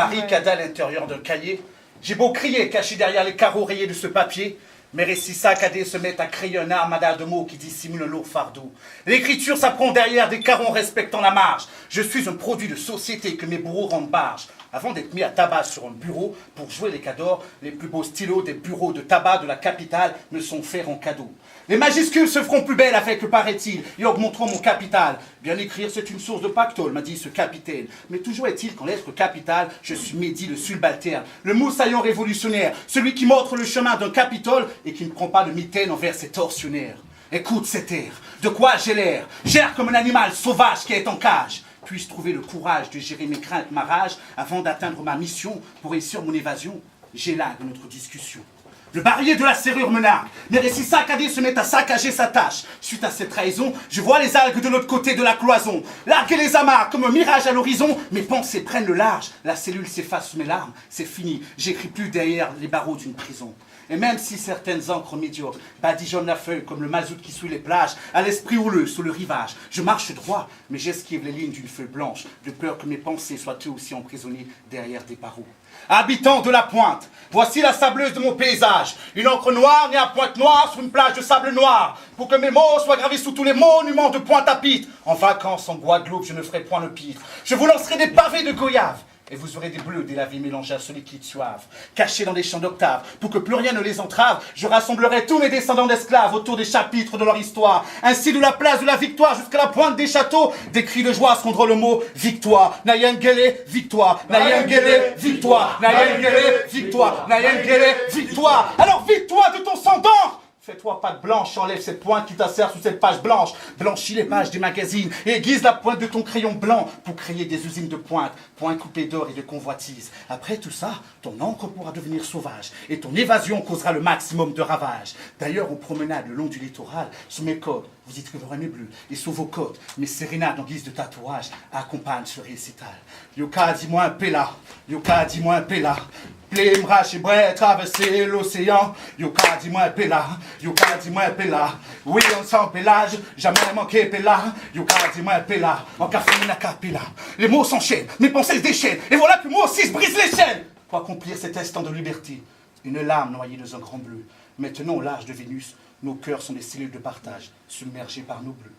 barricada à l'intérieur d'un cahier. J'ai beau crier, caché derrière les carreaux rayés de ce papier, mes récits saccadés se mettent à créer un armada de mots qui dissimulent un lourd fardeau. L'écriture s'apprend derrière des carons respectant la marge. Je suis un produit de société que mes bourreaux rendent barge. Avant d'être mis à tabac sur un bureau pour jouer les cadors, les plus beaux stylos des bureaux de tabac de la capitale me sont faits en cadeau. Les majuscules se feront plus belles avec, paraît-il, et augmenteront mon capital. Bien écrire, c'est une source de pactole, m'a dit ce capitaine. Mais toujours est-il qu'en lettres capitales, je suis Mehdi le subalterne, le moussaillon révolutionnaire, celui qui montre le chemin d'un Capitole et qui ne prend pas de mitaine envers ses tortionnaires. Écoute cet air, de quoi j'ai l'air? J'erre comme un animal sauvage qui est en cage. Puis-je trouver le courage de gérer mes craintes, ma rage, avant d'atteindre ma mission pour réussir mon évasion? J'élague notre discussion. Le barillet de la serrure me nargue. Mes récits saccadés se mettent à saccager sa tâche. Suite à cette trahison, je vois les algues de l'autre côté de la cloison. Larguer les amarres comme un mirage à l'horizon. Mes pensées prennent le large. La cellule s'efface sous mes larmes. C'est fini. J'écris plus derrière les barreaux d'une prison. Et même si certaines encres médiocres badigeonnent la feuille comme le mazout qui suit les plages, à l'esprit houleux sous le rivage, je marche droit, mais j'esquive les lignes d'une feuille blanche, de peur que mes pensées soient eux aussi emprisonnées derrière des barreaux. Habitants de la pointe, voici la sableuse de mon paysage. Une encre noire née à pointe noire sur une plage de sable noir. Pour que mes mots soient gravés sous tous les monuments de Pointe-à-Pitre. En vacances en Guadeloupe, je ne ferai point le pitre. Je vous lancerai des pavés de goyave. Et vous aurez des bleus délavés mélangés à ce liquide suave, cachés dans des champs d'octaves, pour que plus rien ne les entrave. Je rassemblerai tous mes descendants d'esclaves autour des chapitres de leur histoire. Ainsi de la place de la victoire jusqu'à la pointe des châteaux, des cris de joie seront le mot victoire. Nayengele, victoire. Nayengele, victoire. Nayengele, victoire. Nayengele, victoire. Alors vite-toi de ton sang d'encre. Fais-toi patte blanche, enlève cette pointe qui t'assert sous cette page blanche. Blanchis les pages des magazines et aiguise la pointe de ton crayon blanc pour créer des usines de pointe, points coupés d'or et de convoitise. Après tout ça, ton encre pourra devenir sauvage et ton évasion causera le maximum de ravages. D'ailleurs, aux promenades le long du littoral, sous mes côtes, vous y trouverez mes bleus et sous vos côtes, mes sérénades en guise de tatouage accompagnent ce récital. Yoka, dis-moi un péla. Yoka, dis-moi un péla. Plémra chez Bray, traverser l'océan. Yoka, dis-moi un péla. Yoka, dis-moi un péla. Oui, on sent pélage, jamais manqué péla. Yoka, dis-moi un péla. En café, une acapella. Les mots s'enchaînent, mes pensées se déchaînent. Et voilà que moi aussi se brise les chaînes. Pour accomplir cet instant de liberté, une larme noyée dans un grand bleu. Maintenant, au large de Vénus, nos cœurs sont des cellules de partage, submergés par nos bleus.